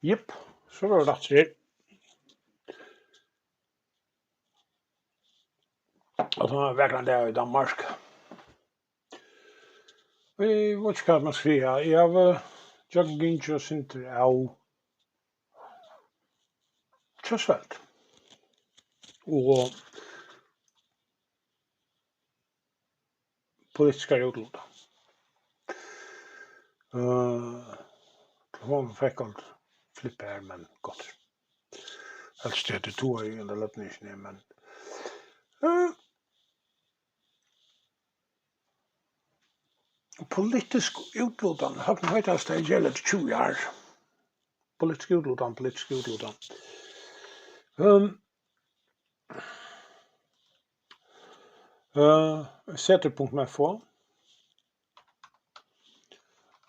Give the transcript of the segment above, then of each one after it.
Jepp, så var det rett. Og så var verkligen det i Danmark. Vi vet ikke hva man skriver. Jeg har joggen ikke og sinter av kjøsveld. Og politiska útlutan. Hon fick allt flippa här, men gott. Helst det är två i den löpningen, men politisk útlutan, har ni hört att det gäller 20 år. Politisk útlutan. Sätterpunkt med få.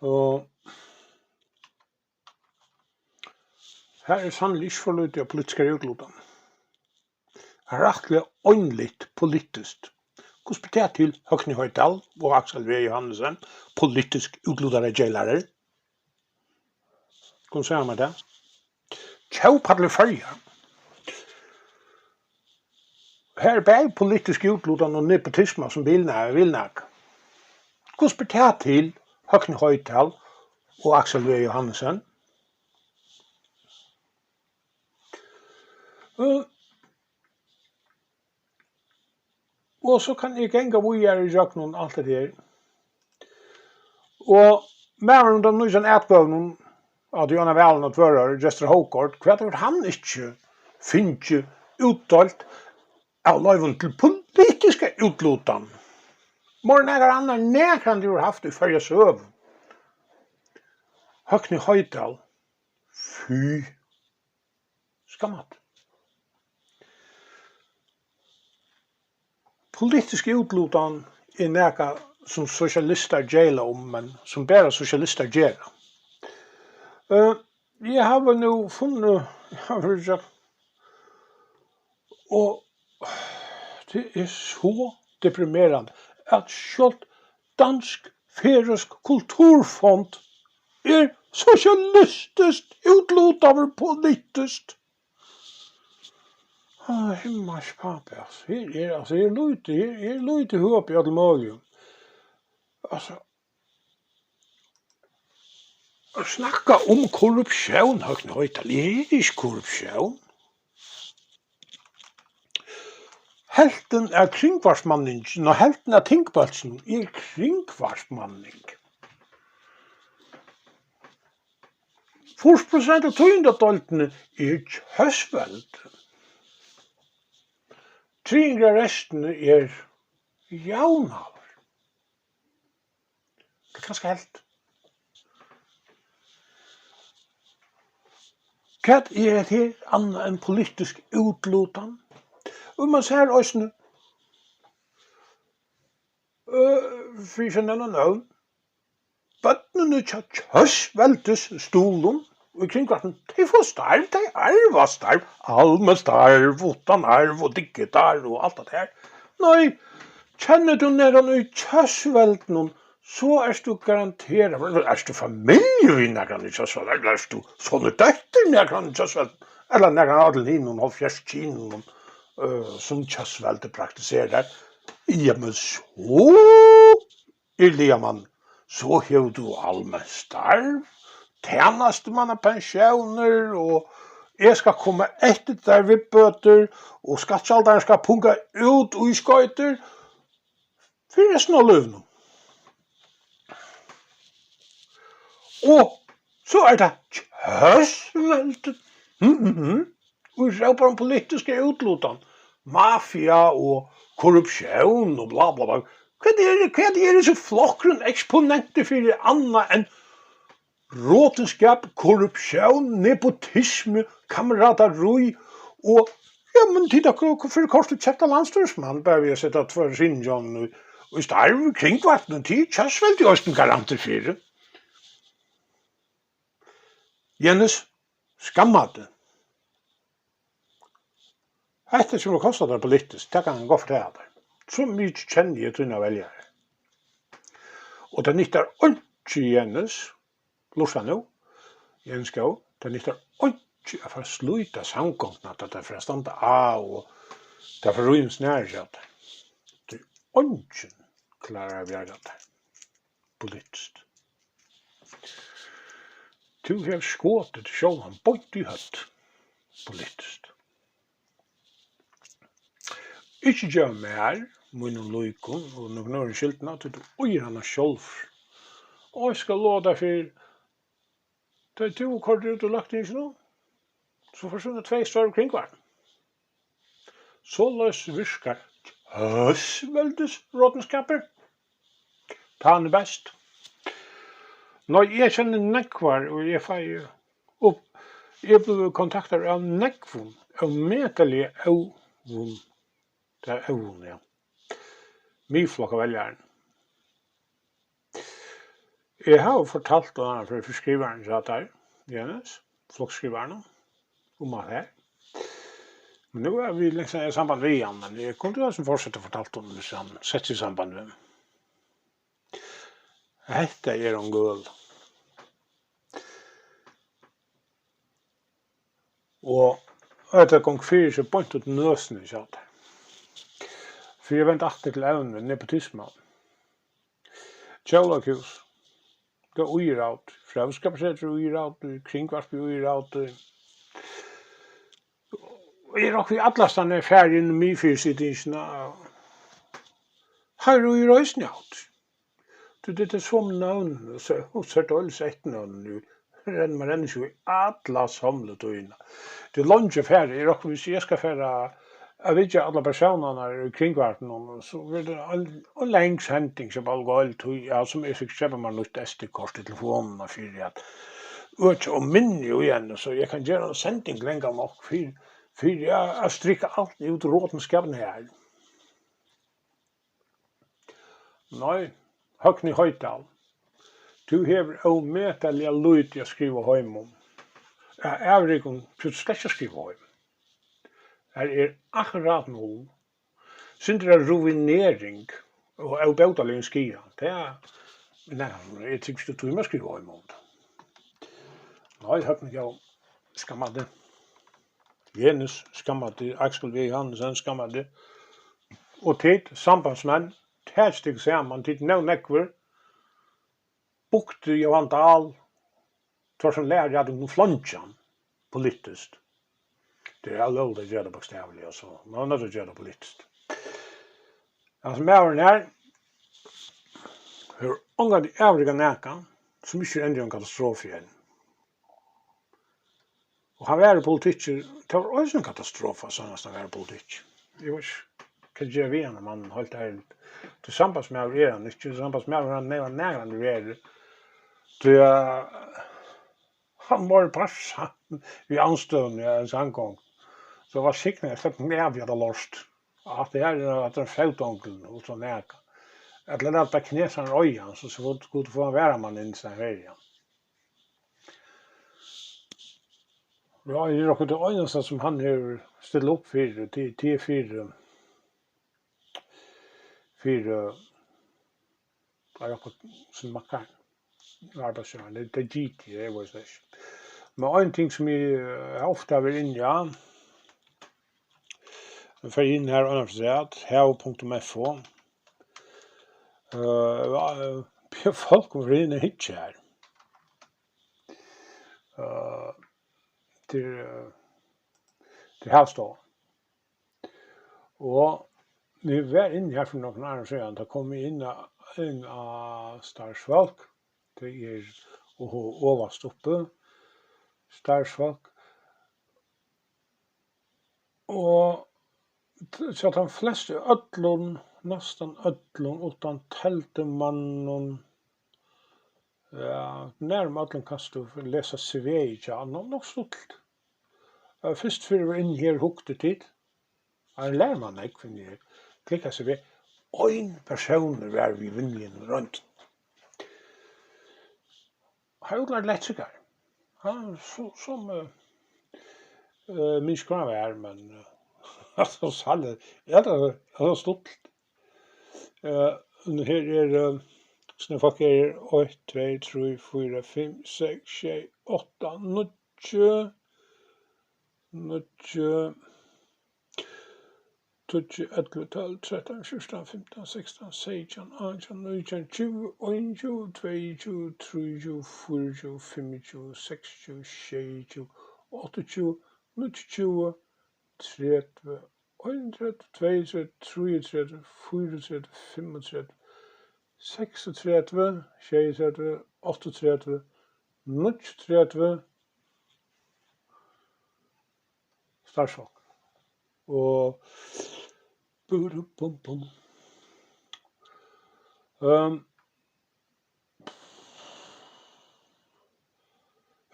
Og her sannelig ikke for lite av politiske utlutan. Rettelig åndelig politisk. Hvordan betyr det til Høgni Høydal og Aksel V. Johannesen, politisk utlutare Geilare? Hvordan sier man det? Kjaupadle fyrja. Her er politisk utlutan og nepotisme som vilnak. Hvordan betyr det til Høgni Høydal og Aksel V. Johannesen? Og så kan jeg gænga videre i jøkken alt det her. Og med den nye etgøvnen av de andre velen og tvører, Jester Håkort, hva er han ikke finner utdalt av løyven til politiske utlutan? Morgen andre nekran du har haft i førje søv. Høgni Høydal, fy skammat. Politisk utlutan er neka som sosialister Geil men som bare sosialister gjør. Jeg har nå funnet, og det er så deprimerende at selv dansk færøsk kulturfond er sosialistisk utlutan politisk. Himmels pappa, her er lite håp i alle mål. Altså, å snakke om korrupsjon, Høgni Høydal, er ikke korrupsjon. Helten er kringvarsmanningen, og helten er tingpølsen er kringvarsmanning. 40% av tøyndadoltene er kjøsveld. 3 restene er jaunaver. Det er ganske helt. Hva er det her annet enn politisk utlutan? Og man ser også for ikke nevne navn, bøttene til kjøsveldes stolen, og kring kvarten, de får starv, de arva starv, allme starv, utan arv og diggetarv og alt det her. Nei, kjenner du nedan i kjøsvelden, så er du garanteret, er du familie i nedan i kjøsvelden, eller er du sånne døtter nedan i kjøsvelden, eller nedan adelinen og fjerskinen som kjøsvelden praktiserer. Ja, men så er man, så har du allme starv, tjenestemannapensioner, og jeg skal komme etter der ved bøter, og skattealderen skal punga ut og i skøyter, for resten av løvene. Og så er det kjøsveldet. Og vi ser på den politiske utlutan, mafia og korrupsjon og bla bla bla. Hva er det så flokkeren eksponenter for det annet enn råtenskap, korrupsjon, nepotisme, kamerateri, og ja, men titta, for kort kjekta landstyrsmann, bare vi har sett at for Sinjon, og i starv kringkvarten, tid, kjøsveld i Østen garanter for. Jennes, skammade. Hette som det kostet det politisk, det kan han gå for det her. Så mye kjenner jeg til å velge. Og det nytter ikke Jennes, Lussa nå, Jens Geil, Det nytter ikke å få sluta samkomsten at det får standa av og det får ryms nærkjøtt. Det ingen klarer å bjerge det politisk. Du har skåtet Jóan bort i høtt politisk. Ikke gjør mer, munnen lykon, og noen år skiltene, til du øyer henne selv. Og jeg skal låta for, da du kort ut og lagt inn nå, så forsvinner 2 større kringkvarten. Så løs virker høsveldes rådenskaper. Ta han best. Når jeg kjenner nekvar, og jeg får opp, jeg blir kontakter av nekvun, av medelige øvun, det er øvun, ja. Mye flokk av veljeren. Jeg har fortalt om for skriveren satt her, Jens, flokkskriverne, om at her. Men nå er vi liksom i samband med han, men jeg kunne også fortsette å fortalt om hvis han setter i samband med ham. Dette er en Geil. Og etter gang 4 så point ut nøsene i satt her. For jeg vent alltid til evnen med nepotismen. Tjålakhus. Det er uger out. Frøvskapssetter uger out. Kringkvarp uger out. Og jeg råk vi atlastan er ferdig inn i mye fyrsidingsene. Her uger røysen out. Det er som navn. Så er det alle sett navn nu. Man renner jo i atlas hamlet og inn. Det er langt ferdig. Jeg råk hvis jeg skal ferdig jeg vet ikke alle personene i kringkvarten, så blir det en lengs henting som bare Geil tog, ja, som jeg fikk kjøpe meg nytt SD-kort i telefonen og fyrir at og minne jo igjen, så jeg kan gjøre en sending lenger nok, for jeg strikker alt ut rådenskapen her. Nei, Høgni Høydal, du hever ometelige lyd jeg skriver hjemme om. Jeg er ikke slett ikke skriver hjemme. Her er akkurat nå. Synder det ruinering og bøtalig skia. Det er, nei, jeg tykker ikke du må skrive om det. Nei, høyt meg jo skammer det. Jens skammer det, Axel V. Hansen skammer det. Og tid, sambandsmenn, tæstig sammen, tid nå nekver, bukte Jóan Dahl, tar som lærer jeg noen flansjan, politisk. Det er lov til å gjøre det bokstavelig, altså. Man er nødt til å gjøre det politisk. Altså, med her, hører unge de øvrige næka, som ikke ender en katastrofe igjen. Og han var i politikk, det var også en katastrofe, sånn at han var i politikk. Jeg vet ikke, hva gjør vi når man holdt her, til sambands med er han ikke, til sambands med han nærmere er det, han var passa i anstøvende i en sangkong. Så var sikkert jeg slapp med vi hadde lort. At det her at det fautonkelen og så næka. At det er at knesen røyan, så skulle få en væramann inn i sin ferie. Ja, det er nok det øyneste som han har stillet opp for, til fire, jeg har på sin makkeren. Arbeidsjøren, det er GT, det var det ikke. Men en ting som jeg ofte har vært inn, ja, for inn her og nærmest hev.fo, folk kommer inn og hitje her. Til hevstå. Og vi var inn her for noen andre siden, da kom vi inn av starsfolk, det er overst oppe, starsfolk. Og så at de fleste ødlån, nesten ødlån, utan teltemannen, ja, nærmere ødlån kan du lese CV i tja, nok stort. Først før vi var inn her hukte tid, jeg lærer man ikke, for jeg klikker CV, en person var vi vinnlige rundt. Jeg har utlært lettsikker. Som min skrav er, men altså, sallet, ja, det er stort. Her er, sånne folk er 8, 2, 3, 4, 5, 6, 7, 8, 9, 20, 11, 12, 13, 14, 15, 16, 17, 18, 19, 20, 21, 22, 23, 24, 25, 26, 27, 28, 29, 30, 31, 32, 33, 34, 35, 36, 37, 38, 39, starfsfólk. Og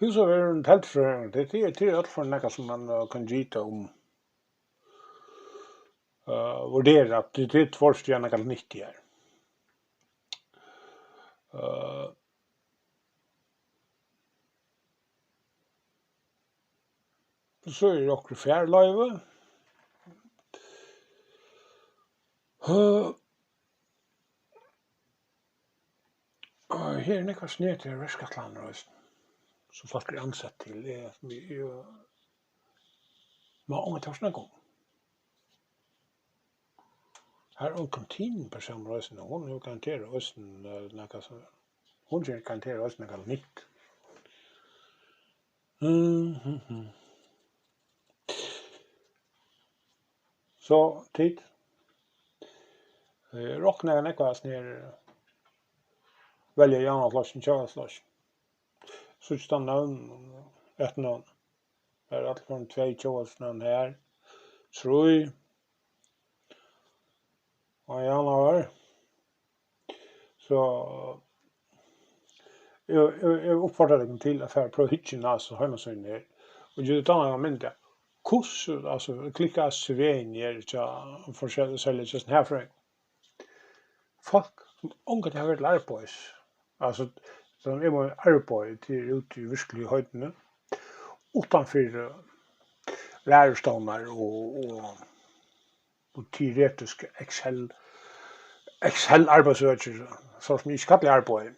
huset er en teltfrøring. Det er alt for noe som man kan gita om. Vurdere at det er tvårst gjerne noe nytt her. Så er det også fjærløyve. Her er noe sned til Røskatlander som folk er ansett til. Man har unge tørsene gang. Her er en kantinperson røysen, og hun garanterer røysen noe som hun garanterer røysen noe nytt. Så tid. Rocknar er nekva snir velja Jóan flasken, Jóan flasken. Så stann navn, ett navn. Det er alt från 2 Jóans navn her. 3. Og Jóan var. Så jeg oppfordrer deg til at jeg prøver hitjen så heimasøyden her. Og gjør det annet mynd det. Kurset, altså klikka svein her til forskjellige selger sånn herfra. Folk som unga har vært arbeids, altså som må arbeid til ute i virkelig høydene, utanfor lærerstånder og teoretiske Excel arbeidsøker, så som ikke kallar arbeid,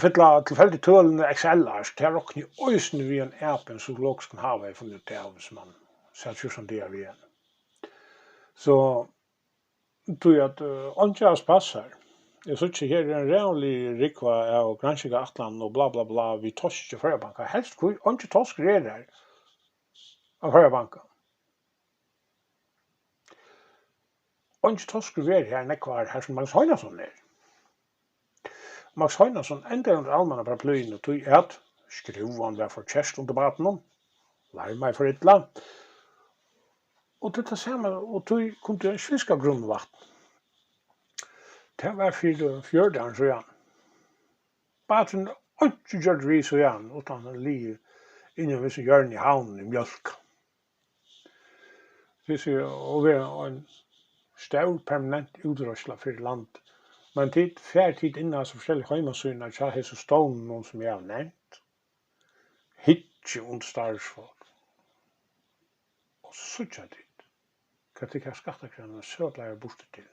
fylla tilfeldig tølende Excel-ars, det er også øysene vi en appen som loks kan ha ved funnet det av som man ser som det er vi igjen. Så tror jeg at åndkjæres passer. Jeg synes ikke her er en reallig rikva av granskiga atlan og bla bla bla vi torsk og førerbanka. Helst hvor åndkjæres torsk er der av førerbanka. Åndkjæres torsk er her nekvar her som Max Heinason er. Max Heinason ender under allmänna paraplyen og tog at skruvan var for kjerst under baten om. Lær meg for ytla. Og dette samme, og tog kom til en svenska grunnvatten. Det var 4 så igjen. Baten ikke gjør det vi så igjen, utan en liv innen vi som gjør den i havnen i mjölk. Det er å være en stor permanent utrørsla for land. Men tid innan så forskjellige heimasyner, så har jeg så stående noen som jeg har nevnt. Hitje und starfsfolk. Og så synes jeg hva det kan skattekranene sødlære borte til.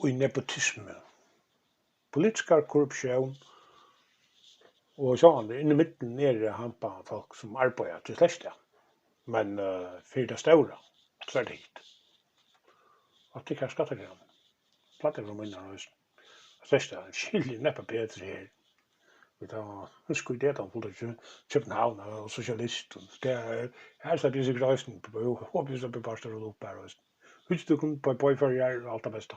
Og i nepotisme, politisk korrupsjon, og sånn, inni midten er hampa folk som arbeider til fleste. Men for det større, så er det hit. Og det kan skattekranene. Platter fra minner og fleste er skilje neppe bedre her. Vi tar husk det om København og socialist. Det er her så blir det grøsten på håper så blir bare større opp her. Husk du kunne på for alt det beste.